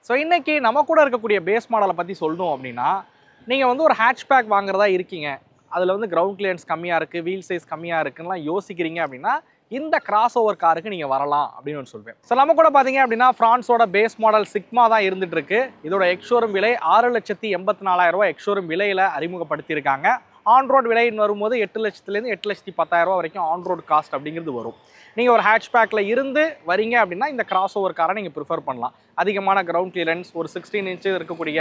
So இன்னைக்கு நம்ம கூட இருக்கக்கூடிய பேஸ் மாடலை பற்றி சொல்லணும் அப்படின்னா, நீங்கள் வந்து ஒரு ஹேட்ச்பேக் வாங்குறதா இருக்கீங்க. அதில் வந்து கிரவுண்ட் கிளியரன்ஸ் கம்மியாக இருக்குது, வீல் சைஸ் கம்மியாக இருக்குன்னுலாம் யோசிக்கிறீங்க அப்படின்னா, இந்த கிராஸ் ஓவர் காருக்கு நீங்கள் வரலாம் அப்படின்னு ஒன்று சொல்வேன். ஸோ நம்ம கூட பார்த்தீங்க அப்படின்னா, ஃப்ரான்ஸோட பேஸ் மாடல் சிக்மா தான் இருந்துட்டு இருக்கு. இதோட எக்ஸ்ஷோரூம் விலை 6,84,000 எக்ஸ்ஷோரூம் விலையில் அறிமுகப்படுத்தியிருக்காங்க. ஆன் ரோட் விலைன்னு வரும்போது 8 லட்சத்துலேருந்து 8,10,000 வரைக்கும் ஆன் ரோட் காஸ்ட் அப்படிங்கிறது வரும். நீங்கள் ஒரு ஹேட்ச்பேக்கில் இருந்து வரீங்க அப்படின்னா இந்த கிராஸ் ஓவர் காரை நீங்கள் ப்ரிஃபர் பண்ணலாம். அதிகமான கிரவுண்ட் கிளியரன்ஸ், ஒரு 16 இன்ச்சு இருக்கக்கூடிய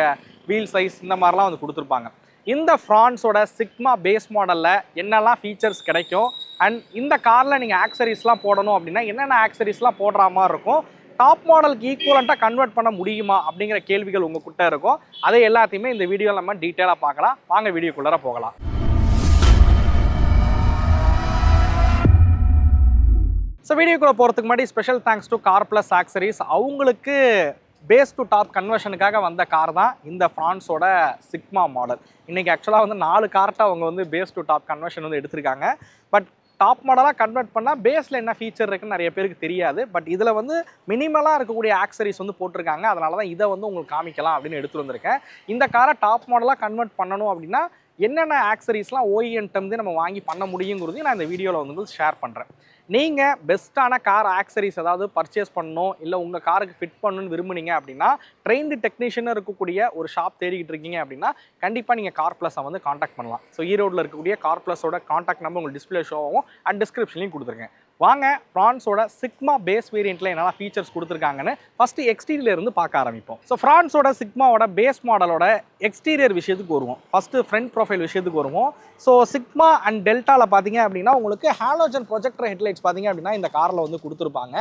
வீல் சைஸ் இந்த மாதிரிலாம் வந்து கொடுத்துருப்பாங்க. இந்த ஃப்ரான்ஸோட சிக்மா பேஸ் மாடலில் என்னெல்லாம் ஃபீச்சர்ஸ் கிடைக்கும் அண்ட் இந்த காரில் நீங்கள் ஆக்சரிஸ்லாம் போடணும் அப்படின்னா என்னென்ன ஆக்சரிஸ்லாம் போடுற மாதிரி இருக்கும், டாப் மாடலுக்கு ஈக்குவலண்ட்டாக கன்வெர்ட் பண்ண முடியுமா அப்படிங்கிற கேள்விகள் உங்ககிட்ட இருக்கும். அதை எல்லாத்தையுமே இந்த வீடியோவில் நம்ம டீட்டெயிலாக பார்க்கலாம். வாங்க வீடியோக்குள்ளார போகலாம். ஸோ வீடியோக்குள்ளே போகிறதுக்கு முன்னாடி special thanks to car plus ஆக்சரிஸ். அவங்களுக்கு பேஸ் டு டாப் கன்வர்ஷனுக்காக வந்த கார் தான் இந்த ஃப்ரான்ஸோட சிக்மா மாடல். இன்றைக்கி ஆக்சுவலாக வந்து 4 கார்ட்டை அவங்க வந்து பேஸ் டு டாப் கன்வர்ஷன் வந்து எடுத்திருக்காங்க. பட் டாப் மாடலாக கன்வெர்ட் பண்ணால் பேஸில் என்ன ஃபீச்சர் இருக்குன்னு நிறைய பேருக்கு தெரியாது. பட் இதில் வந்து மினிமலாக இருக்கக்கூடிய ஆக்சரிஸ் வந்து போட்டிருக்காங்க. அதனால தான் இதை வந்து உங்களுக்கு காமிக்கலாம் அப்படின்னு எடுத்துகிட்டு வந்திருக்கேன். இந்த காரை டாப் மாடலாக கன்வெர்ட் பண்ணணும் அப்படின்னா என்னென்ன ஆக்சரிஸ்லாம் ஓஇஎன்ட்டேருந்து நம்ம வாங்கி பண்ண முடியுங்கிறதையும் நான் இந்த வீடியோவில் வந்து ஷேர் பண்ணுறேன். நீங்கள் பெஸ்ட்டான கார் ஆக்சரிஸ் ஏதாவது பர்ச்சேஸ் பண்ணணும், இல்லை உங்கள் காருக்கு ஃபிட் பண்ணணும்னு விரும்புனீங்க அப்படின்னா, ட்ரெயின்டு டெக்னீஷியனாக இருக்கக்கூடிய ஒரு ஷாப் தேடிக்கிட்டு இருக்கீங்க அப்படின்னா கண்டிப்பாக நீங்கள் கார் ப்ளஸை வந்து காண்டாக்ட் பண்ணலாம். ஸோ ஈரோடில் இருக்கக்கூடிய கார் ப்ளஸோட காண்டாக்ட் நம்பர் உங்களுக்கு டிஸ்பிளே ஷோ ஆகும் அண்ட் டிஸ்கிரிப்ஷன்லையும் கொடுத்துருக்கேன். வாங்க ஃப்ரான்ஸோட சிக்மா பேஸ் வேரியண்ட்டில் என்னெல்லாம் ஃபீச்சர்ஸ் கொடுத்துருக்காங்கன்னு ஃபஸ்ட்டு எக்ஸ்டீரியர் இருந்து பார்க்க ஆரம்பிப்போம். ஸோ ஃப்ரான்ஸோட சிக்மாவோட பேஸ் மாடலோட எக்ஸ்டீரியர் விஷயத்துக்கு வருவோம். ஃபஸ்ட்டு ஃப்ரண்ட் ப்ரொஃபைல் விஷயத்துக்கு வருவோம். ஸோ சிக்மா அண்ட் டெல்டாவில் பார்த்தீங்க அப்படின்னா உங்களுக்கு ஹாலோஜன் ப்ரொஜெக்டர் ஹெட்லைட்ஸ் பார்த்தீங்க அப்படின்னா இந்த காரில் வந்து கொடுத்துருப்பாங்க.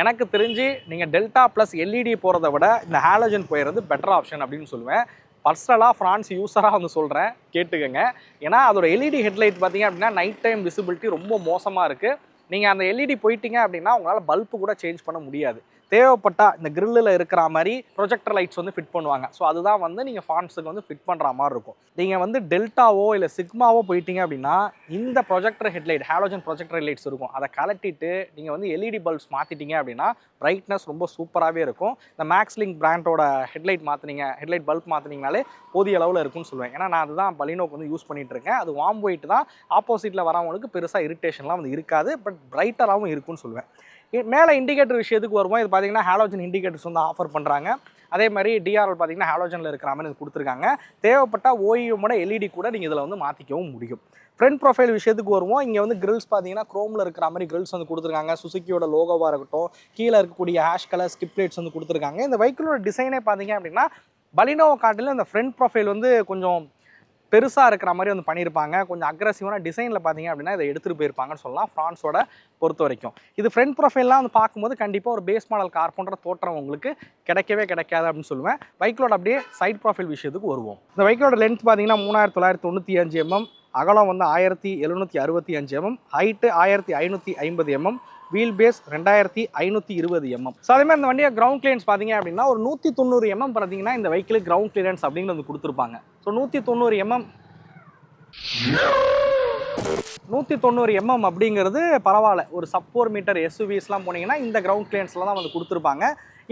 எனக்கு தெரிஞ்சு நீங்கள் டெல்டா ப்ளஸ் எல்இடி போகிறத விட இந்த ஹாலோஜன் போயிடுறது பெட்டர் ஆப்ஷன் அப்படின்னு சொல்லுவேன். பர்சனலாக ஃப்ரான்ஸ் யூஸராக வந்து சொல்கிறேன், கேட்டுக்கங்க. ஏன்னா அதோட எல்இடி ஹெட்லைட் பார்த்தீங்க அப்படின்னா நைட் டைம் விசிபிலிட்டி ரொம்ப மோசமாக இருக்குது. நீங்கள் அந்த எல்இடி போயிட்டீங்க அப்படின்னா உங்களால் பல்பு கூட சேஞ்ச் பண்ண முடியாது. தேவைப்பட்டால் இந்த கிரில்லில் இருக்கிற மாதிரி ப்ரொஜெக்டர் லைட்ஸ் வந்து ஃபிட் பண்ணுவாங்க. ஸோ அதுதான் வந்து நீங்கள் ஃபான்ஸுக்கு வந்து ஃபிட் பண்ணுற மாதிரி இருக்கும். நீங்கள் வந்து டெல்டாவோ இல்லை சிக்மாவோ போயிட்டீங்க அப்படின்னா இந்த projector headlight halogen projector headlights இருக்கும். அதை கலட்டிட்டு நீங்கள் வந்து எல்இடி பல்ப்ஸ் மாற்றிட்டீங்க அப்படின்னா பிரைட்னஸ் ரொம்ப சூப்பராகவே இருக்கும். இந்த மேக்ஸ்லிங்க் பிராண்டோட ஹெட்லைட் மாற்றினீங்க, ஹெட்லைட் பல்ப் மாற்றினீங்கனாலே போதிய அளவில் இருக்குன்னு சொல்லுவேன். ஏன்னா நான் அதுதான் பலினோக்கு வந்து யூஸ் பண்ணிகிட்டு இருக்கேன். அது வார்ம் ஒயிட் தான். ஆப்போசிட்டில் வரவங்களுக்கு பெருசாக இரிட்டேஷன்லாம் வந்து இருக்காது, பட் பிரைட்டராகவும் இருக்குன்னு சொல்லுவேன். மேலே இண்டிகேட்டர் விஷயத்துக்கு வருவோம். இது பார்த்தீங்கன்னா ஹாலோஜன் இண்டிகேட்டர்ஸ் வந்து ஆஃபர் பண்ணுறாங்க. அதே மாதிரி டிஆர்எல் பார்த்தீங்கன்னா ஹாலோஜனில் இருக்கிற மாதிரி இது கொடுத்துருக்காங்க. தேவைப்பட்டால் ஓஇஎம்மோட எல்இடி கூட நீங்கள் இதில் வந்து மாற்றிக்கவும் முடியும். ஃப்ரண்ட் ப்ரொஃபைல் விஷயத்துக்கு வருவோம். இங்கே வந்து கிரில்ஸ் பார்த்தீங்கன்னா க்ரோமில் இருக்கிற மாதிரி கிரில்ஸ் வந்து கொடுத்துருக்காங்க. சுசுக்கியோட லோகோவாக இருக்கட்டும், கீழே இருக்கக்கூடிய ஹேஷ் கலர் ஸ்கிப் லைட்ஸ் வந்து கொடுத்துருக்காங்க. இந்த வெஹிக்கிளோட டிசைனே பார்த்தீங்க அப்படின்னா பலினோவை காட்டிலும் இந்த ஃப்ரண்ட் ப்ரொஃபைல் வந்து கொஞ்சம் பெருசாக இருக்கிற மாதிரி வந்து பண்ணியிருப்பாங்க. கொஞ்சம் அக்ரெசிவான டிசைனில் பார்த்தீங்க அப்படின்னா இதை எடுத்துகிட்டு போயிருப்பாங்கன்னு சொல்லலாம் ஃப்ரான்ஸோட பொறுத்த வரைக்கும். இது ஃப்ரண்ட் ப்ரொஃபைல்லாம் வந்து பார்க்கும்போது கண்டிப்பாக ஒரு பேஸ் மாடல் கார் போன்ற தோற்றம் உங்களுக்கு கிடைக்கவே கிடைக்காது அப்படின்னு சொல்லுவேன். பைக்கோட அப்படியே சைட் ப்ரொஃபைல் விஷயத்துக்கு வருவோம். இந்த பைக்கோட லென்த் பார்த்தீங்கன்னா 3995 mm, அகலம் வந்து 1765 mm, height 1550 mm, wheel base 2520 mm. So அதேமாதிரி இந்த வண்டியை கிரவுண்ட் கிளியரன்ஸ் பார்த்தீங்க அப்படின்னா ஒரு 190 mm பார்த்தீங்கன்னா இந்த வெஹிக்கிளுக்கு கிரவுண்ட் கிளியரன்ஸ் அப்படிங்கிறது வந்து கொடுத்துருப்பாங்க. ஸோ 190 mm அப்படிங்கிறது பரவாயில்ல. ஒரு சப் 4 மீட்டர் எஸ்யூவிஸ்லாம் போனீங்கன்னா இந்த கிரவுண்ட் கிளியரன்ஸில் தான் வந்து கொடுத்துருப்பாங்க.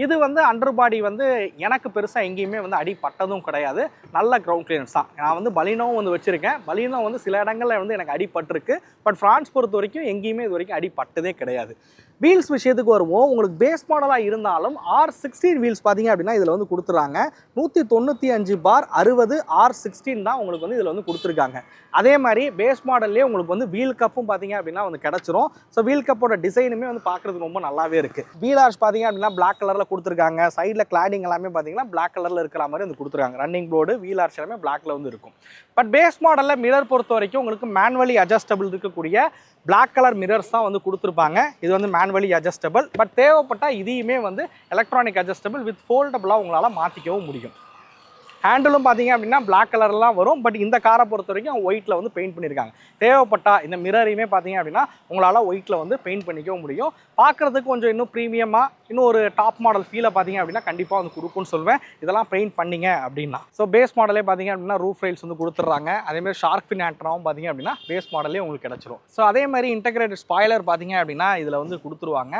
இது வந்து அண்டர் பாடி வந்து எனக்கு பெருசாக எங்கேயுமே வந்து அடிப்பட்டதும் கிடையாது. நல்ல கிரவுண்ட் கிளியரன்ஸ் தான். நான் வந்து பலினோவும் வந்து வச்சுருக்கேன். பலினோ வந்து சில இடங்களில் வந்து எனக்கு அடிப்பட்டிருக்கு. பட் ஃப்ரான்ஸ் பொறுத்த வரைக்கும் எங்கேயுமே இது வரைக்கும் அடிப்பட்டதே கிடையாது. வீல்ஸ் விஷயத்துக்கு வருவோம். உங்களுக்கு பேஸ் மாடலாக இருந்தாலும் R16 வீல்ஸ் பார்த்தீங்க அப்படின்னா இதில் வந்து கொடுத்துறாங்க. 195/60 R16 தான் உங்களுக்கு வந்து இதில் வந்து கொடுத்துருக்காங்க. அதே மாதிரி பேஸ் மாடல்லே உங்களுக்கு வந்து வீல் கப்பும் பார்த்தீங்க அப்படின்னா வந்து கிடச்சிரும். ஸோ வீல் கப்போட டிசைனுமே வந்து பார்க்குறதுக்கு ரொம்ப நல்லாவே இருக்குது. வீல் ஆர்ச் பார்த்தீங்க அப்படின்னா பிளாக் கலரில் கொடுத்துருக்காங்க. சைடில் கிளாடிங் எல்லாமே பார்த்தீங்கன்னா பிளாக் கலரில் இருக்கிற மாதிரி வந்து கொடுத்துருக்காங்க. ரன்னிங் போர்டு வீல் ஆர்ச் எல்லாமே பிளாக்ல வந்து இருக்கும். பட் பேஸ் மாடலில் மிரர் பொறுத்த வரைக்கும் உங்களுக்கு மேனுவலி அட்ஜஸ்டபிள் இருக்கக்கூடிய பிளாக் கலர் மிரர்ஸ் தான் வந்து கொடுத்துருப்பாங்க. இது வந்து மேனுவலி அட்ஜஸ்டபிள். பட் தேவைப்பட்டால் இதையுமே வந்து எலக்ட்ரானிக் அட்ஜஸ்டபிள் வித் ஃபோல்டபுளாக உங்களால் மாற்றிக்கவும் முடியும். ஹேண்டிலும் பார்த்தீங்க அப்படின்னா பிளாக் கலர்லாம் வரும். பட் இந்த காரை பொறுத்த வரைக்கும் ஒயிட்டில் வந்து பெயிண்ட் பண்ணியிருக்காங்க. தேவைப்பட்டால் இந்த மிரரையுமே பார்த்தீங்க அப்படின்னா உங்களால் ஒயிட்டில் வந்து பெயிண்ட் பண்ணிக்கவும் முடியும். பார்க்குறதுக்கு கொஞ்சம் இன்னும் ப்ரீமியமாக இன்னும் ஒரு டாப் மாடல் ஃபீலை பார்த்தீங்க அப்படின்னா கண்டிப்பாக வந்து கொடுக்குன்னு சொல்லுவேன் இதெல்லாம் பெயிண்ட் பண்ணிங்க அப்படின்னா. ஸோ பேஸ் மாடலே பார்த்தீங்க அப்படின்னா ரூஃப் ரைல்ஸ் வந்து கொடுத்துட்றாங்க. அதேமாதிரி ஷார்க் ஃபின் ஆண்டனாவும் பார்த்தீங்க அப்படின்னா பேஸ் மாடலே உங்களுக்கு கிடச்சிரும். ஸோ அதே மாதிரி இன்டெகிரேட்டட் ஸ்பாய்லர் பார்த்தீங்க அப்படின்னா இதில் வந்து கொடுத்துருவாங்க.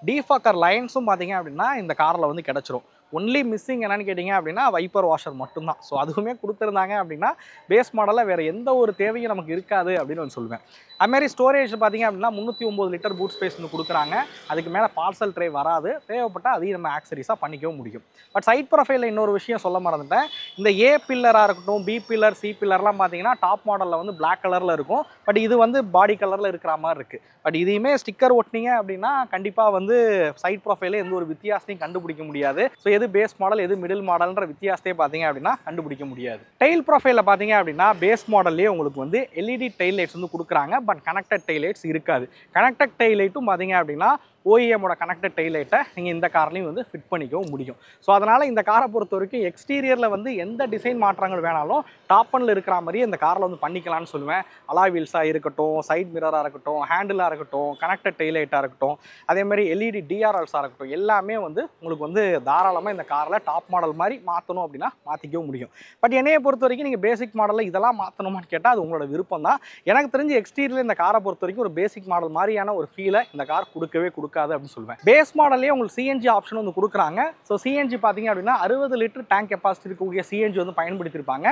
டிஃபாக்கர் லைன்ஸும் பார்த்தீங்க அப்படின்னா இந்த காரில் வந்து கிடச்சிரும். ஒன்லி மிஸ்ஸிங் என்னன்னு கேட்டிங்க அப்படின்னா வைப்பர் வாஷர் மட்டும்தான். ஸோ அதுவுமே கொடுத்துருந்தாங்க அப்படின்னா பேஸ் மாடலில் வேறு எந்த ஒரு தேவையும் நமக்கு இருக்காது அப்படின்னு நான் சொல்லுவேன். அதுமாதிரி ஸ்டோரேஜ் பார்த்தீங்க அப்படின்னா 309 லிட்டர் பூட் ஸ்பேஸ் வந்து கொடுக்குறாங்க. அதுக்கு மேலே பார்சல் ட்ரே வராது. தேவைப்பட்டால் அதையும் நம்ம ஆக்சரிஸாக பண்ணிக்கவும் முடியும். பட் சைட் ப்ரொஃபைலில் இன்னொரு விஷயம் சொல்ல மறந்துட்டேன். இந்த ஏ பில்லராக இருக்கட்டும், பி பில்லர், சி பில்லர்லாம் பார்த்தீங்கன்னா டாப் மாடலில் வந்து பிளாக் கலரில் இருக்கும். பட் இது வந்து பாடி கலரில் இருக்கிற மாதிரி இருக்குது. பட் இதையுமே ஸ்டிக்கர் ஒட்டினீங்க அப்படின்னா கண்டிப்பாக வந்து சைட் ப்ரொஃபைலில் எந்த ஒரு வித்தியாசத்தையும் கண்டுபிடிக்க முடியாது. ஸோ எது பேஸ் மாடல் எது மிடில் மாடல்ன்ற வித்தியாசத்தையே பார்த்தீங்க அப்படின்னா கண்டுபிடிக்க முடியாது. டெயில் ப்ரொஃபைலில் பார்த்தீங்க அப்படின்னா பேஸ் மாடல்லே உங்களுக்கு வந்து எல்இடி டெயில் லைட்ஸ் வந்து கொடுக்குறாங்க. பட் கனெக்டட் டெயில் லைட்ஸ் இருக்காது. கனெக்டட் டெயில் லைட்டும் பார்த்தீங்க அப்படின்னா ஓஇஎம்மோட கனெக்டட் டெயில் லைட்டை நீங்கள் இந்த கார்லையும் வந்து ஃபிட் பண்ணிக்கவும் முடியும். ஸோ அதனால் இந்த காரை பொறுத்த வரைக்கும் எக்ஸ்டீரியரில் வந்து எந்த டிசைன் மாற்றங்கள் வேணாலும் டாப் அண்டில் இருக்கிற மாதிரியே இந்த காரில் வந்து பண்ணிக்கலாம்னு சொல்லுவேன். அலாய் வீல்ஸாக இருக்கட்டும், சைட் மிரராக இருக்கட்டும், ஹேண்டிலாக இருக்கட்டும், கனெக்டட் டெயில் லைட்டாக இருக்கட்டும், அதேமாதிரி எல்இடி டிஆர்எல்ஸாக இருக்கட்டும், எல்லாமே வந்து உங்களுக்கு வந்து தாராளமாக இந்த காரில் டாப் மாடல் மாதிரி மாற்றணும் அப்படின்னா மாற்றிக்கவும் முடியும். பட் என்னையை பொறுத்த வரைக்கும் நீங்கள் பேசிக் மாடலில் இதெல்லாம் மாற்றணுமான்னு கேட்டால் அது உங்களோட விருப்பம் தான். எனக்கு தெரிஞ்சு எக்ஸ்டீரியரில் இந்த காரை பொறுத்த வரைக்கும் ஒரு பேசிக் மாடல் மாதிரியான ஒரு ஃபீலை இந்த கார் கொடுக்காது அப்படின்னு சொல்லுவேன். பேஸ் மாடல்லே உங்களுக்கு சிஎன்ஜி ஆப்ஷன் வந்து கொடுக்குறாங்க. ஸோ சிஎன்ஜி பார்த்தீங்க அப்படின்னா 60 லிட்டர் டேங்க் கெப்பாசிட்டி இருக்கக்கூடிய சிஎன்ஜி வந்து பயன்படுத்தியிருப்பாங்க.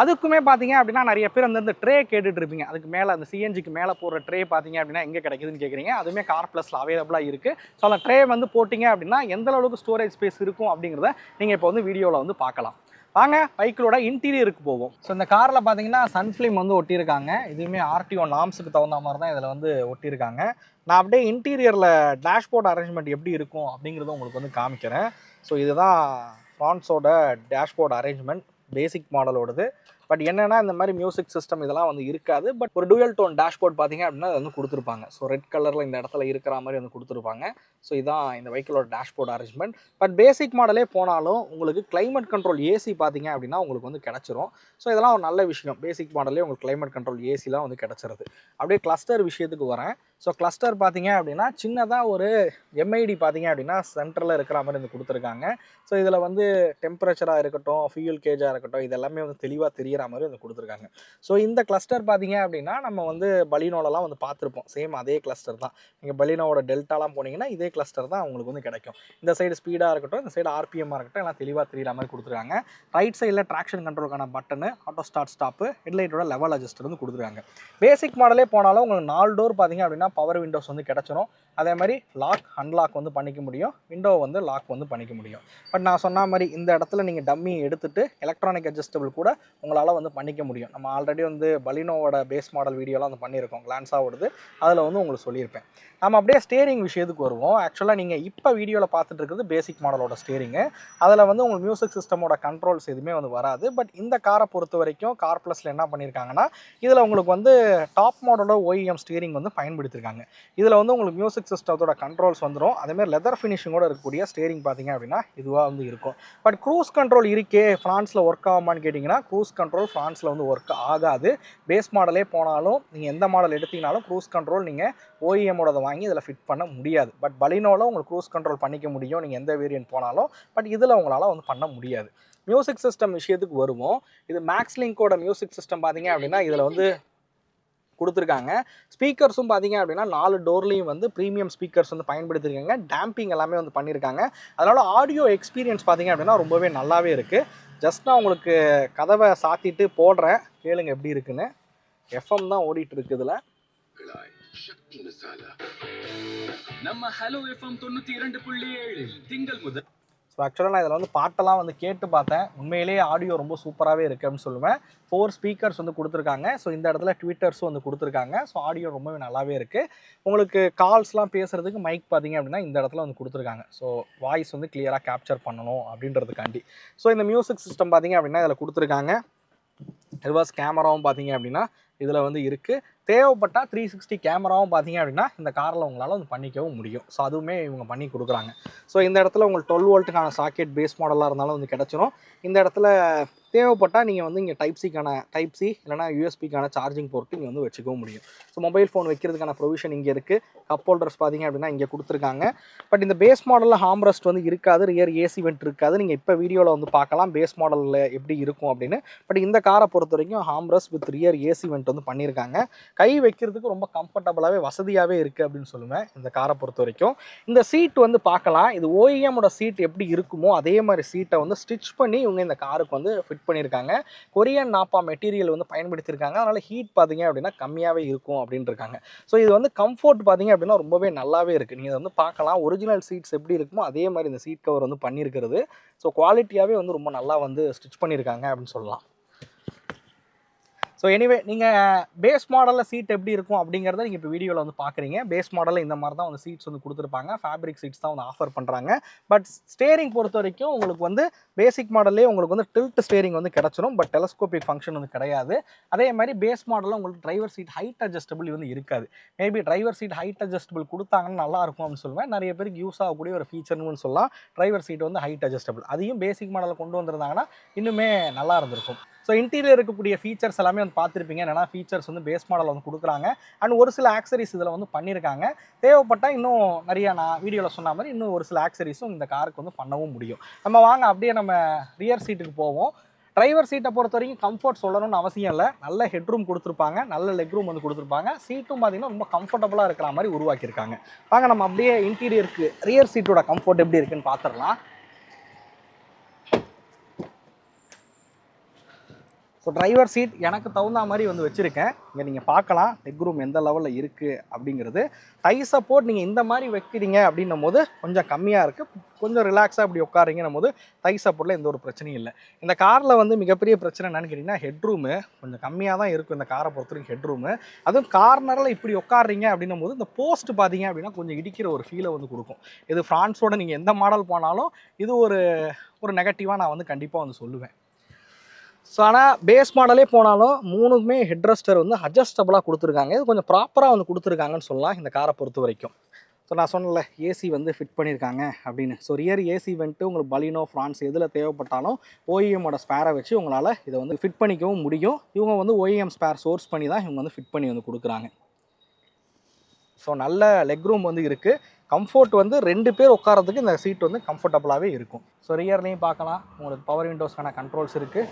அதுக்குமே பார்த்தீங்க அப்படின்னா நிறைய பேர் அந்த ட்ரே கேட்டுட்டு இருப்பீங்க. அதுக்கு மேலே அந்த சிஎன்ஜிக்கு மேலே போடுற ட்ரே பார்த்தீங்க அப்படின்னா எங்கே கிடைக்குதுன்னு கேட்குறீங்க. அதுவுமே கார் ப்ளஸில் அவைலபிளாக இருக்குது. ஸோ அந்த ட்ரே வந்து போட்டிங்க அப்படின்னா எந்த அளவுக்கு ஸ்டோரேஜ் ஸ்பேஸ் இருக்கும் அப்படிங்கிறத நீங்கள் இப்போ வந்து வீடியோவில் வந்து பார்க்கலாம். வாங்க பைக்கிலோட இன்டீரியருக்கு போவோம். ஸோ இந்த காரில் பார்த்தீங்கன்னா சன்ஃப்ளேம் வந்து ஒட்டியிருக்காங்க. இதுவுமே ஆர்டிஓ நார்ம்ஸுக்கு தகுந்த மாதிரி தான் இதில் வந்து ஒட்டியிருக்காங்க. நான் அப்படியே இன்டீரியரில் டேஷ்போர்ட் அரேஞ்ச்மெண்ட் எப்படி இருக்கும் அப்படிங்கிறத உங்களுக்கு வந்து காமிக்கிறேன். ஸோ இதுதான் ஃப்ரான்ஸோட டேஷ்போர்ட் அரேஞ்ச்மெண்ட் பேசிக் மாடலோடது. பட் என்னென்னா இந்த மாதிரி மியூசிக் சிஸ்டம் இதெல்லாம் வந்து இருக்காது. பட் ஒரு டூயல் டோன் டேஷ்போர்ட் பார்த்தீங்க அப்படின்னா அது வந்து கொடுத்துருப்பாங்க. ஸோ ரெட் கலரில் இந்த இடத்துல இருக்கிற மாதிரி வந்து கொடுத்துருப்பாங்க. ஸோ இதான் இந்த வெஹிக்கிளோட டேஷ்போர்ட் அரேஞ்ச்மெண்ட். பட் பேசிக் மாடலே போனாலும் உங்களுக்கு கிளைமேட் கண்ட்ரோல் ஏசி பார்த்தீங்க அப்படின்னா உங்களுக்கு வந்து கிடச்சிரும். ஸோ இதெல்லாம் ஒரு நல்ல விஷயம். பேசிக் மாடலே உங்களுக்கு கிளைமேட் கண்ட்ரோல் ஏசிலாம் வந்து கிடச்சிருது. அப்படியே கிளஸ்டர் விஷயத்துக்கு வரேன். ஸோ கிளஸ்டர் பார்த்தீங்க அப்படின்னா சின்னதாக ஒரு எம்ஐடி பார்த்தீங்க அப்படின்னா சென்டரில் இருக்கிற மாதிரி வந்து கொடுத்துருக்காங்க. ஸோ இதில் வந்து டெம்பரேச்சராக இருக்கட்டும், ஃபியூல் கேஜாக இருக்கட்டும், இது எல்லாமே வந்து தெளிவாக தெரிகிற மாதிரி வந்து கொடுத்துருக்காங்க. ஸோ இந்த கிளஸ்டர் பார்த்தீங்க அப்படின்னா நம்ம வந்து பலினோலலாம் வந்து பார்த்துருப்போம். சேம் அதே கிளஸ்டர் தான். நீங்கள் பலினோவோட டெல்டாலாம் போனீங்கன்னா இதே கிளஸ்டர் தான் உங்களுக்கு வந்து கிடைக்கும். இந்த சைடு ஸ்பீடாக இருக்கட்டும், இந்த சைடு ஆர்பிஎம்மாக இருக்கட்டும், எல்லாம் தெளிவாக தெரிகிற மாதிரி கொடுத்துருக்காங்க. ரைட் சைடில் ட்ராக்ஷன் கண்ட்ரோலுக்கான பட்டனு, ஆட்டோ ஸ்டார்ட் ஸ்டாப்பு, ஹெட்லைட்டோட லெவல் அட்ஜஸ்டர் வந்து கொடுத்துருக்காங்க. பேசிக் மாடலே போனாலும் உங்களுக்கு 4 டோர் பார்த்தீங்க அப்படின்னா பவர் விண்டோஸ் வந்து கிடச்சிரும். அதே மாதிரி லாக் அன்லாக் வந்து பண்ணிக்க முடியும். விண்டோ வந்து லாக் வந்து பண்ணிக்க முடியும். பட் நான் சொன்ன மாதிரி இந்த இடத்துல நீங்கள் டம்மி எடுத்துகிட்டு எலக்ட்ரானிக் அட்ஜஸ்டபிள் கூட உங்களால் வந்து பண்ணிக்க முடியும். நம்ம ஆல்ரெடி வந்து பலினோவோட பேஸ் மாடல் வீடியோலாம் வந்து பண்ணியிருக்கோம். கிளான்ஸாக ஓடுது. அதில் வந்து உங்களுக்கு சொல்லியிருப்பேன். நம்ம அப்படியே ஸ்டேரிங் விஷயத்துக்கு வருவோம். ஆக்சுவலாக நீங்கள் இப்போ வீடியோவில் பார்த்துட்டு இருக்கிறது பேசிக் மாடலோட ஸ்டேரிங்கு. அதில் வந்து உங்களுக்கு மியூசிக் சிஸ்டமோட கண்ட்ரோல்ஸ் எதுவுமே வந்து வராது. பட் இந்த காரை பொறுத்த வரைக்கும் கார் ப்ளஸில் என்ன பண்ணியிருக்காங்கன்னா இதில் உங்களுக்கு வந்து டாப் மாடலோட ஓஇஎம் ஸ்டீரிங் வந்து பயன்படுத்தியிருக்காங்க. இதில் வந்து உங்களுக்கு மியூசிக் சிஸ்டத்தோட கண்ட்ரோல்ஸ் வந்துடும். அதேமாதிரி லெதர் ஃபினிஷிங்கோட இருக்கக்கூடிய ஸ்டேரிங் பார்த்தீங்க அப்படின்னா இதுவாக வந்து இருக்கும். பட் க்ரூஸ் கண்ட்ரோல் இருக்கே ஃப்ரான்ஸில் ஒர்க் ஆகுமான்னு கேட்டிங்கன்னா க்ரூஸ் கண்ட்ரோல் ஃப்ரான்ஸில் வந்து ஒர்க் ஆகாது. பேஸ் மாடலே போனாலும் நீங்கள் எந்த மாடல் எடுத்தீங்கனாலும் க்ரூஸ் கண்ட்ரோல் நீங்கள் ஓஇஎம்மோட வாங்கி இதில் ஃபிட் பண்ண முடியாது. பட் பலினோவில் உங்களுக்கு க்ரூஸ் கண்ட்ரோல் பண்ணிக்க முடியும் நீங்கள் எந்த வேரியன்ட் போனாலும். பட் இதில் உங்களால் வந்து பண்ண முடியாது. மியூசிக் சிஸ்டம் விஷயத்துக்கு வருவோம். இது மேக்ஸ்லிங்கோட மியூசிக் சிஸ்டம் பார்த்தீங்க அப்படின்னா இதில் வந்து கொடுத்துருக்காங்க. ஸ்பீக்கர்ஸும் பார்த்தீங்க அப்படின்னா 4 டோர்லேயும் வந்து ப்ரீமியம் ஸ்பீக்கர்ஸ் வந்து பயன்படுத்தியிருக்காங்க. டேம்பிங் எல்லாமே வந்து பண்ணியிருக்காங்க. அதனால் ஆடியோ எக்ஸ்பீரியன்ஸ் பார்த்தீங்க அப்படின்னா ரொம்பவே நல்லாவே இருக்குது. ஜஸ்ட் நான் உங்களுக்கு கதவை சாத்திட்டு போடுறேன், கேளுங்க எப்படி இருக்குன்னு. எஃப்எம் தான் ஓடிட்டு இருக்கு இதில். நம்ம ஹலோ எஃப்எம் 92.7 திங்கள் முதல். ஸோ ஆக்சுவலாக நான் இதில் வந்து பாட்டெல்லாம் வந்து கேட்டு பார்த்தேன். உண்மையிலேயே ஆடியோ ரொம்ப சூப்பராகவே இருக்குது அப்படின்னு சொல்லுவேன். 4 ஸ்பீக்கர்ஸ் வந்து கொடுத்துருக்காங்க. ஸோ இந்த இடத்துல ட்விட்டர்ஸும் வந்து கொடுத்துருக்காங்க. ஸோ ஆடியோ ரொம்பவே நல்லாவே இருக்குது. உங்களுக்கு கால்ஸ்லாம் பேசுகிறதுக்கு மைக் பார்த்தீங்க அப்படின்னா இந்த இடத்துல வந்து கொடுத்துருக்காங்க. ஸோ வாய்ஸ் வந்து கிளியராக கேப்சர் பண்ணணும் அப்படின்றதுக்காண்டி. ஸோ இந்த மியூசிக் சிஸ்டம் பார்த்தீங்க அப்படின்னா இதில் கொடுத்துருக்காங்க. ரிவர்ஸ் கேமராவும் பார்த்தீங்க அப்படின்னா இதில் வந்து இருக்குது. தேவைப்பட்டால் 360 கேமராவும் பார்த்தீங்க அப்படின்னா இந்த காரில் உங்களால் வந்து பண்ணிக்கவும் முடியும். ஸோ அதுவுமே இவங்க பண்ணி கொடுக்குறாங்க. ஸோ இந்த இடத்துல உங்களுக்கு 12 வோல்ட்டுக்கான சாக்கெட் பேஸ் மாடலாக இருந்தாலும் வந்து கிடச்சிரும். இந்த இடத்துல தேவைப்பட்டால் நீங்கள் வந்து இங்கே டைப் சி இல்லைனா யூஎஸ்பிக்கான சார்ஜிங் போர்ட்டு இங்கே வந்து வச்சுக்கவும் முடியும். ஸோ மொபைல் ஃபோன் வைக்கிறதுக்கான ப்ரொவிஷன் இங்கே இருக்குது. கப் ஹோல்டர்ஸ் பார்த்தீங்க அப்படின்னா இங்கே கொடுத்துருக்காங்க. பட் இந்த பேஸ் மாடலில் ஹார்ம்ரெஸ்ட் வந்து இருக்காது, ரியர் ஏசி வெண்ட் இருக்காது. நீங்கள் இப்போ வீடியோவில் வந்து பார்க்கலாம் பேஸ் மாடலில் எப்படி இருக்கும் அப்படின்னு. பட் இந்த காரை பொறுத்த வரைக்கும் ஹார்ம்ரெஸ்ட் வித் ரியர் ஏசி வெண்ட் வந்து பண்ணியிருக்காங்க. கை வைக்கிறதுக்கு ரொம்ப கம்ஃபர்டபுளாகவே வசதியாகவே இருக்குது அப்படின்னு சொல்லுவேன் இந்த காரை பொறுத்த வரைக்கும். இந்த சீட் வந்து பார்க்கலாம், இது ஓஇஎம்மோட சீட் எப்படி இருக்குமோ அதே மாதிரி சீட்டை வந்து ஸ்டிச் பண்ணி இவங்க இந்த காருக்கு வந்து ஃபிட் பண்ணியிருக்காங்க. கொரியன் நாப்பா மெட்டீரியல் வந்து பயன்படுத்தியிருக்காங்க. அதனால் ஹீட் பார்த்தீங்க அப்படின்னா கம்மியாகவே இருக்கும் அப்படின்னு இருக்காங்க. ஸோ இது வந்து கம்ஃபோர்ட் பார்த்தீங்க அப்படின்னா ரொம்பவே நல்லாவே இருக்குது. நீங்கள் வந்து பார்க்கலாம் ஒரிஜினல் சீட்ஸ் எப்படி இருக்குமோ அதே மாதிரி இந்த சீட் கவர் வந்து பண்ணியிருக்கிறது. ஸோ குவாலிட்டியாகவே வந்து ரொம்ப நல்லா வந்து ஸ்டிச் பண்ணியிருக்காங்க அப்படின்னு சொல்லலாம். ஸோ எனிவே நீங்கள் பேஸ் மாடலில் சீட் எப்படி இருக்கும் அப்படிங்கிறத நீங்கள் இப்போ வீடியோவில் வந்து பார்க்குறீங்க. பேஸ் மாடலில் இந்த மாதிரி தான் வந்து சீட்ஸ் வந்து கொடுத்துருப்பாங்க. ஃபேப்ரிக் சீட்ஸ் தான் வந்து ஆஃபர் பண்ணுறாங்க. பட் ஸ்டேரிங் பொறுத்த வரைக்கும் உங்களுக்கு வந்து பேசிக் மாடல்லே உங்களுக்கு வந்து டில்ட் ஸ்டேரிங் வந்து கிடச்சிரும். பட் டெலஸ்கோபிக் ஃபங்க்ஷன் வந்து கிடையாது. அதே மாதிரி பேஸ் மாடலில் உங்களுக்கு டிரைவர் சீட் ஹைட் அட்ஜஸ்டபிள் வந்து இருக்காது. Maybe driver seat height adjustable கொடுத்தாங்கன்னா நல்லாயிருக்கும் அப்படின்னு சொல்லுவேன். நிறைய பேருக்கு யூஸ் ஆகக்கூடிய ஒரு ஃபீச்சர்னு சொல்லலாம் டிரைவர் சீட் வந்து ஹைட் அட்ஜஸ்டபிள். அதையும் பேசிக் மாடலில் கொண்டு வந்திருந்தாங்கன்னா இன்னுமே நல்லா இருந்திருக்கும். ஸோ இன்டீரியர் இருக்கக்கூடிய ஃபீச்சர்ஸ் எல்லாமே வந்து பார்த்துருப்பீங்க. என்னென்னா ஃபீச்சர்ஸ் வந்து பேஸ் மாடல் வந்து கொடுக்குறாங்க. அண்ட் ஒரு சில ஆக்சரிஸ் இதில் வந்து பண்ணியிருக்காங்க. தேவைப்பட்டால் இன்னும் நிறையா நான் வீடியோவில் சொன்ன மாதிரி இன்னும் ஒரு சில ஆக்சரிஸும் இந்த காருக்கு வந்து பண்ணவும் முடியும். நம்ம வாங்க அப்படியே நம்ம ரியர் சீட்டுக்கு போவோம். டிரைவர் சீட்டை பொறுத்த வரைக்கும் கம்ஃபர்ட் சொல்லணும்னு அவசியம் இல்லை. நல்ல ஹெட்ரூம் கொடுத்துருப்பாங்க, நல்ல லெக் ரூம் வந்து கொடுத்துருப்பாங்க. சீட்டும் பார்த்தீங்கன்னா ரொம்ப கம்ஃபர்டபுளாக இருக்கிற மாதிரி உருவாக்கியிருக்காங்க. வாங்க நம்ம அப்படியே இன்டீரியருக்கு ரியர் சீட்டோட கம்ஃபர்ட் எப்படி இருக்குன்னு பார்த்துடலாம். ஸோ டிரைவர் சீட் எனக்கு தகுந்த மாதிரி வந்து வச்சுருக்கேன். இங்கே நீங்கள் பார்க்கலாம் லெக் ரூம் எந்த லெவலில் இருக்குது அப்படிங்கிறது. டை சப்போர்ட் நீங்கள் இந்த மாதிரி வைக்கிறீங்க அப்படின்னும் போது கொஞ்சம் கம்மியாக இருக்குது. கொஞ்சம் ரிலாக்ஸாக அப்படி உட்காரிங்கன்னும் போது டை சப்போர்ட்டில் எந்த ஒரு பிரச்சனையும் இல்லை. இந்த காரில் வந்து மிகப்பெரிய பிரச்சனை என்னென்னு கேட்டிங்கன்னா ஹெட்ரூமு கொஞ்சம் கம்மியாக தான் இருக்கும். இந்த காரை பொறுத்த வரைக்கும் ஹெட்ரூமு அதுவும் கார்னரில் இப்படி உட்காடுறீங்க அப்படின்னும் போது இந்த போஸ்ட் பார்த்தீங்க அப்படின்னா கொஞ்சம் இடிக்கிற ஒரு ஃபீலை வந்து கொடுக்கும். இது ஃப்ரான்ஸோட நீங்கள் எந்த மாடல் போனாலும் இது ஒரு நெகட்டிவாக நான் வந்து கண்டிப்பாக வந்து சொல்லுவேன். ஸோ ஆனால் பேஸ் மாடலே போனாலும் மூணுக்குமே ஹெட்ரெஸ்டர் வந்து அட்ஜஸ்டபுளாக கொடுத்துருக்காங்க. இது கொஞ்சம் ப்ராப்பராக வந்து கொடுத்துருக்காங்கன்னு சொல்லலாம் இந்த காரை பொறுத்த வரைக்கும். ஸோ நான் சொன்னல ஏசி வந்து ஃபிட் பண்ணியிருக்காங்க அப்படின்னு. ஸோ ரியர் ஏசி வந்துட்டு உங்களுக்கு பலினோ ஃப்ரான்ஸ் எதில் தேவைப்பட்டாலும் ஓஇஎம்மோட ஸ்பேரை வச்சு உங்களால் இதை வந்து ஃபிட் பண்ணிக்கவும் முடியும். இவங்க வந்து ஓஇஎம் ஸ்பேர் சோர்ஸ் பண்ணி தான் இவங்க வந்து ஃபிட் பண்ணி வந்து கொடுக்குறாங்க. ஸோ நல்ல லெக் ரூம் வந்து இருக்குது. கம்ஃபோர்ட் வந்து 2 பேர் உட்காரத்துக்கு இந்த சீட் வந்து கம்ஃபர்டபுளாகவே இருக்கும். ஸோ ரியர்லேயும் பார்க்கலாம் உங்களுக்கு பவர் விண்டோஸ்க்கான கண்ட்ரோல்ஸ் இருக்குது.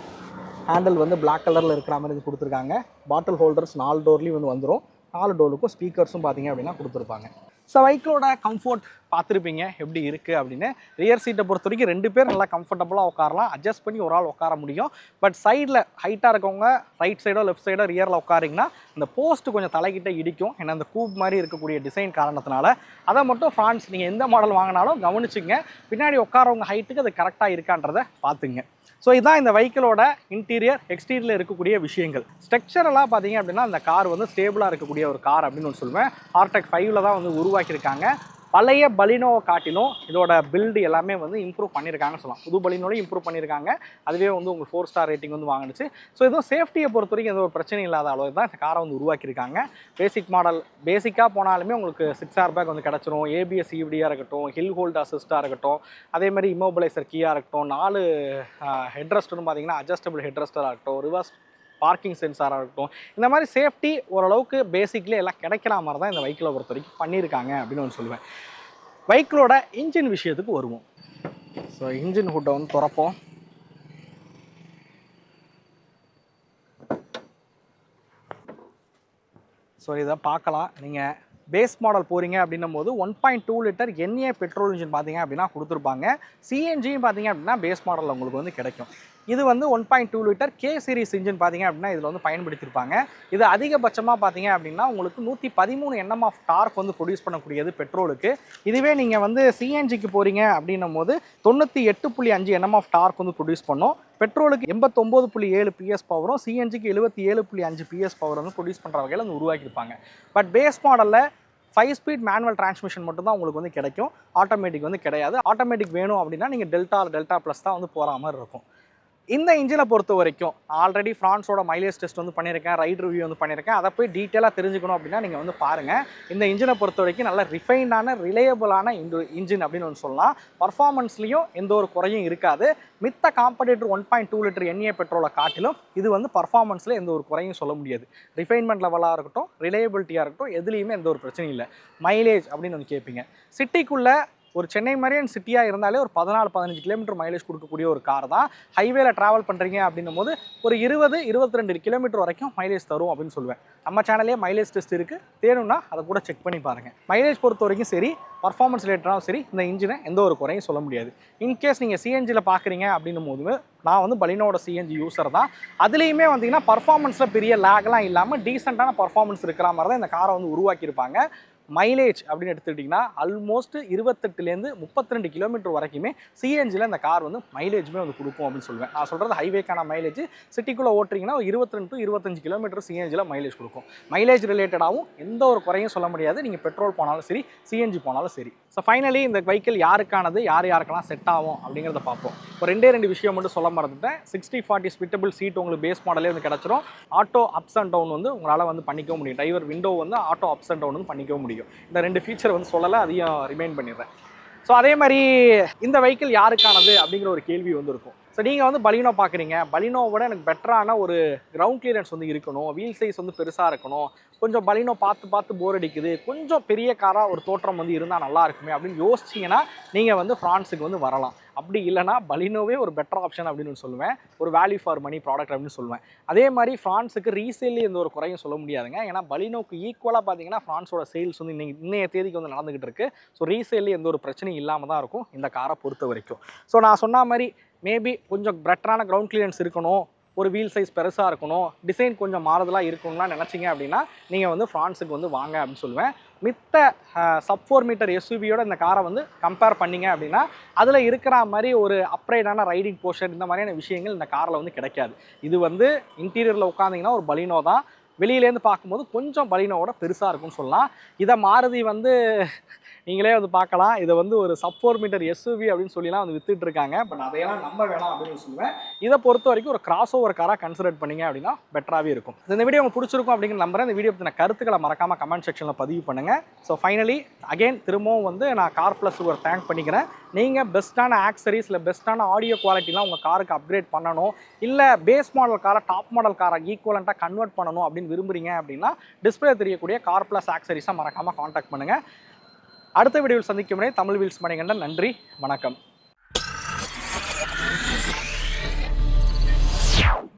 ஹேண்டில் வந்து பிளாக் கலரில் இருக்கிற மாதிரி கொடுத்துருக்காங்க. பாட்டில் ஹோல்டர்ஸ் 4 டோர்லேயும் வந்து வந்துடும். 4 டோருக்கும் ஸ்பீக்கர்ஸும் பார்த்தீங்க அப்படின்னா கொடுத்துருப்பாங்க. ஸோ பைக்கோட கம்ஃபோர்ட் பார்த்துருப்பீங்க எப்படி இருக்குது அப்படின்னு. ரியர் சீட்டை பொறுத்த வரைக்கும் 2 பேர் நல்லா கம்ஃபர்டபுளாக உட்காரலாம். அட்ஜஸ்ட் பண்ணி ஒரு ஆள் உட்கார முடியும். பட் சைடில் ஹைட்டாக இருக்கவங்க ரைட் சைடோ லெஃப்ட் சைடோ ரியரில் உட்காரிங்கன்னா இந்த போஸ்ட்டு கொஞ்சம் தலைக்கிட்ட இடிக்கும். ஏன்னா அந்த கூப் மாதிரி இருக்கக்கூடிய டிசைன் காரணத்தினால. அதை மட்டும் ஃப்ரான்ஸ் நீங்கள் எந்த மாடல் வாங்கினாலும் கவனிச்சுங்க. பின்னாடி உட்காரவங்க ஹைட்டுக்கு அது கரெக்டாக இருக்கான்றதை பார்த்துங்க. ஸோ இதுதான் இந்த வெஹிக்கிளோட இன்டீரியர் எக்ஸ்டீரியரில் இருக்கக்கூடிய விஷயங்கள். ஸ்ட்ரக்சரெல்லாம் பார்த்தீங்க அப்படின்னா அந்த கார் வந்து ஸ்டேபிளாக இருக்கக்கூடிய ஒரு கார் அப்படின்னு சொல்லுவேன். ஆர்டெக் 5ல் தான் வந்து உருவாக்கியிருக்காங்க. பழைய பலினோவை காட்டிலும் இதோட பில்டு எல்லாமே வந்து இம்ப்ரூவ் பண்ணியிருக்காங்கன்னு சொல்லலாம். புது பலினோலையும் இம்ப்ரூவ் பண்ணியிருக்காங்க. அதுவே வந்து உங்களுக்கு 4 ஸ்டார் ரேட்டிங் வந்து வாங்கிடுச்சு. ஸோ இதுவும் சேஃப்டியை பொறுத்த வரைக்கும் எந்த ஒரு பிரச்சனை இல்லாத அளவு தான் இந்த காரை வந்து உருவாக்கியிருக்காங்க. பேசிக் மாடல் பேசிக்காக போனாலுமே உங்களுக்கு 6 ஏர் பேக் வந்து கிடச்சிரும். ஏபிஎஸ் இவிடியாக இருக்கட்டும், ஹில் ஹோல்ட் அசிஸ்ட்டாக இருக்கட்டும், அதே மாதிரி இம்மோபிளைசர் கீயாக இருக்கட்டும், 4 ஹெட்ரெஸ்ட்னு பார்த்தீங்கன்னா அட்ஜஸ்டபிள் ஹெட்ரெஸ்டராக இருக்கட்டும், ரிவர்ஸ் பார்க்கிங் சென்சாராக இருக்கட்டும், இந்த மாதிரி சேஃப்டி ஓரளவுக்கு பேசிக்லேயே எல்லாம் கிடைக்கிற மாதிரி தான் இந்த வெஹிக்கிளை பொறுத்த வரைக்கும் பண்ணியிருக்காங்க அப்படின்னு நான் சொல்லுவேன். வெஹிக்கிளோட இன்ஜின் விஷயத்துக்கு வருவோம். ஸோ இன்ஜின் ஹுட்டை வந்து திறப்போம். ஸோ இதை பார்க்கலாம். நீங்கள் பேஸ் மாடல் போகிறீங்க அப்படின்னும் போது 1.2 லிட்டர் என்ஏ பெட்ரோல் இன்ஜின் பார்த்தீங்க அப்படின்னா கொடுத்துருப்பாங்க. சிஎன்ஜியும் பார்த்தீங்க அப்படின்னா பேஸ் மாடலில் உங்களுக்கு வந்து கிடைக்கும். இது வந்து 1.2 லிட்டர் கே சீரிஸ் இன்ஜின் பார்த்தீங்க அப்படின்னா இதில் வந்து பயன்படுத்தியிருப்பாங்க. இது அதிகபட்சமாக பார்த்தீங்க அப்படின்னா உங்களுக்கு 113 Nm ஆஃப் டார்க் வந்து ப்ரொடியூஸ் பண்ணக்கூடியது பெட்ரோலுக்கு. இதுவே நீங்கள் வந்து சிஎன்ஜிக்கு போகிறீங்க அப்படின்னும் போது 98.5 Nm ஆஃப் டார்க் வந்து ப்ரொடியூஸ் பண்ணோம். பெட்ரோலுக்கு 89.7 PS பவரும், சிஎன்ஜிக்கு 77.5 PS பவர் வந்து ப்ரொடியூஸ் பண்ணுற வகையில் வந்து உருவாக்கியிருப்பாங்க. பட் பேஸ் மாடலில் 5 ஸ்பீட் மேனுவல் டிரான்ஸ்மிஷன் மட்டும் தான் உங்களுக்கு வந்து கிடைக்கும். ஆட்டோமேட்டிக் வந்து கிடையாது. ஆட்டோமேட்டிக் வேணும் அப்படின்னா நீங்கள் டெல்டா ப்ளஸ் தான் வந்து போகிற மாதிரி இருக்கும். இந்த இன்ஜினை பொறுத்த வரைக்கும் ஆல்ரெடி ஃப்ரான்ஸோட மைலேஜ் டெஸ்ட் வந்து பண்ணியிருக்கேன், ரைட் ரிவ்யூ வந்து பண்ணியிருக்கேன். அதை போய் டீட்டெயிலாக தெரிஞ்சுக்கணும் அப்படின்னா நீங்கள் வந்து பாருங்கள். இந்த இன்ஜினை பொறுத்த வரைக்கும் நல்ல ரிஃபைண்டான ரிலையபிளான இன்ஜின் அப்படின்னு ஒன்று சொல்லலாம். பர்ஃபார்மன்ஸ்லையும் எந்த ஒரு குறையும் இருக்காது. மித்த காம்படிட்டர் 1.2 லிட்டர் என்ஏ பெட்ரோலை காட்டிலும் இது வந்து பர்ஃபார்மன்ஸில் எந்த ஒரு குறையும் சொல்ல முடியாது. ரிஃபைன்மெண்ட் லெவலாக இருக்கட்டும், ரிலையபிலிட்டியாக இருக்கட்டும், எதுலேயுமே எந்த ஒரு பிரச்சனையும் இல்லை. மைலேஜ் அப்படின்னு வந்து கேட்பீங்க. சிட்டிக்குள்ளே ஒரு சென்னை மாதிரியான சிட்டியாக இருந்தாலே ஒரு 14-15 கிலோமீட்டர் மைலேஜ் கொடுக்கக்கூடிய ஒரு கார் தான். ஹைவேல ட்ராவல் பண்ணுறீங்க அப்படின்னும் போது ஒரு 20-22 கிலோமீட்டர் வரைக்கும் மைலேஜ் தரும் அப்படின்னு சொல்லுவேன். நம்ம சேனலே மைலேஜ் டெஸ்ட் இருக்குது, தேணும்னா அதை கூட செக் பண்ணி பாருங்கள். மைலேஜ் பொறுத்த வரைக்கும் சரி, பர்ஃபார்மன்ஸ் ரிலேட்டடாகவும் சரி, இந்த இன்ஜினை எந்த ஒரு குறையும் சொல்ல முடியாது. இன்கேஸ் நீங்கள் சிஎன்ஜியில் பார்க்குறீங்க அப்படின்னும் போது நான் வந்து பலினோட சிஎன்ஜி யூஸர் தான். அதுலேயுமே வந்தீங்கன்னா பர்ஃபார்மன்ஸில் பெரிய லேக்லாம் இல்லாமல் டீசெண்டான பர்ஃபார்மன்ஸ் இருக்கிற மாதிரி தான் இந்த காரை வந்து உருவாக்கியிருப்பாங்க. மைலேஜ் அப்படின்னு எடுத்துக்கிட்டிங்கன்னா ஆல்மோஸ்ட் 28-32 கிலோமீட்டர் வரைக்குமே சிஎன்ஜியில் இந்த கார் வந்து மைலேஜுமே வந்து கொடுக்கும் அப்படின்னு சொல்லுவேன். நான் சொல்கிறது ஹைவேக்கான மைலேஜ். சிட்டிக்குள்ளே ஓட்டுறீங்கன்னா 22-25 கிலோமீட்டர் சிஎன்ஜியில் மைலேஜ் கொடுக்கும். மைலேஜ் ரிலேட்டடாகவும் எந்த ஒரு குறையும் சொல்ல முடியாது. நீங்கள் பெட்ரோல் போனாலும் சரி, சிஎன்ஜி போனாலும் சரி. ஸோ ஃபைனலி இந்த வெஹிக்கிள் யாருக்கானது, யாருக்கெல்லாம் செட் ஆகும் அப்படிங்கிறத பார்ப்போம். இப்போ 2 விஷயம் மட்டும் சொல்ல மறந்துட்டேன். 60/40 ஸ்பிட்டபிள் சீட் உங்களுக்கு பேஸ் மாடலே வந்து கிடச்சிரும். ஆட்டோ அப்ஸ் அண்ட் டவுன் வந்து உங்களால் வந்து பண்ணிக்க முடியும். டிரைவர் விண்டோ வந்து ஆட்டோ அப்ஸ் அண்ட் டவுன் வந்து பண்ணிக்க முடியும். இந்த 2 ஃபீச்சர் வந்து சொல்லலை, அதையும் ரிமைண்ட் பண்ணிடுறேன். ஸோ அதே மாதிரி இந்த வெஹிக்கிள் யாருக்கானது அப்படிங்கிற ஒரு கேள்வி வந்து இருக்கும். ஸோ நீங்கள் வந்து பலினோ பார்க்குறீங்க, பலினோவோட எனக்கு பெட்டரான ஒரு கிரவுண்ட் கிளியரன்ஸ் வந்து இருக்கணும், வீல் சைஸ் வந்து பெருசாக இருக்கணும், கொஞ்சம் பலினோ பார்த்து போர் அடிக்குது, கொஞ்சம் பெரிய காராக ஒரு தோற்றம் வந்து இருந்தால் நல்லா இருக்குமே அப்படின்னு யோசிச்சிங்கன்னா நீங்கள் வந்து ஃப்ரான்ஸுக்கு வந்து வரலாம். அப்படி இல்லைனா பலினோவே ஒரு பெட்டர் ஆப்ஷன் அப்படின்னு சொல்லுவேன். ஒரு வேல்யூ ஃபார் மணி ப்ராடக்ட் அப்படின்னு சொல்லுவேன். அதே மாதிரி ஃப்ரான்ஸுக்கு ரீசேல்லே எந்த ஒரு குறையும் சொல்ல முடியாதுங்க. ஏன்னா பலினோக்கு ஈக்குவலாக பார்த்தீங்கன்னா ஃப்ரான்ஸோட சேல்ஸ் வந்து இன்னைய தேதிக்கு வந்து நடந்துகிட்டு இருக்கு. ஸோ ரீசேல்லே எந்த ஒரு பிரச்சனையும் இல்லாமல் தான் இருக்கும் இந்த காரை பொறுத்த வரைக்கும். ஸோ நான் சொன்ன மாதிரி மேபி கொஞ்சம் பெட்டரான கிரவுண்ட் கிளியரன்ஸ் இருக்கணும், ஒரு வீல் சைஸ் பெருசாக இருக்கணும், டிசைன் கொஞ்சம் மாறுதலாக இருக்கணும்லாம் நினச்சிங்க அப்படின்னா நீங்கள் வந்து ஃப்ரான்ஸுக்கு வந்து வாங்க அப்படின்னு சொல்லுவேன். மித்த sub 4 மீட்டர் எஸ்யூவியோட இந்த காரை வந்து கம்பேர் பண்ணிங்க அப்படின்னா அதில் இருக்கிற மாதிரி ஒரு அப்ரைடான ரைடிங் போர்ஷன் இந்த மாதிரியான விஷயங்கள் இந்த காரில் வந்து கிடைக்காது. இது வந்து இன்டீரியரில் உட்காந்திங்கன்னா ஒரு பலினோ தான், வெளியிலேருந்து பார்க்கும்போது கொஞ்சம் பலினோவோட பெருசாக இருக்கும்னு சொல்லலாம். இதை மாருதி வந்து நீங்களே வந்து பார்க்கலாம், இதை வந்து ஒரு sub 4 மீட்டர் எஸ்யூவி அப்படின்னு சொல்லிலாம் வந்து வித்துட்டு இருக்காங்க. பட் அதையெல்லாம் நம்ப வேணாம் அப்படின்னு சொல்லுவேன். இதை பொறுத்த வரைக்கும் ஒரு கிராஸ் ஓவர் காராக கன்சிடர் பண்ணிங்க அப்படின்னா பெட்டராகவே இருக்கும். இந்த வீடியோ உங்களுக்கு பிடிச்சிருக்கும் அப்படிங்கிற நம்புறேன். இந்த வீடியோ பற்றின கருத்துக்களை மறக்காமல் கமெண்ட் செக்ஷனில் பதிவு பண்ணுங்கள். ஸோ ஃபைனலி அகெயின் திரும்பவும் வந்து நான் கார் ப்ளஸுக்கு ஒரு தேங்க் பண்ணிக்கிறேன். நீங்கள் பெஸ்ட்டான ஆக்சரிஸ் இல்லை பெஸ்ட்டான ஆடியோ குவாலிட்டிலாம் உங்கள் காருக்கு அப்கிரேட் பண்ணணும், இல்லை பேஸ் மாடல் காரை டாப் மாடல் காரை ஈக்குவலண்ட்டாக கன்வெர்ட் பண்ணணும் அப்படின்னு விரும்புகிறீங்க அப்படின்னா டிஸ்பிளே தெரியக்கூடிய கார் ப்ளஸ் ஆக்சரிஸாக மறக்காமல் காண்டாக்ட் பண்ணுங்கள். அடுத்த வீடியோவில் சந்திக்கும் வரை தமிழ் வீல்ஸ் மணிகண்டன். நன்றி, வணக்கம்.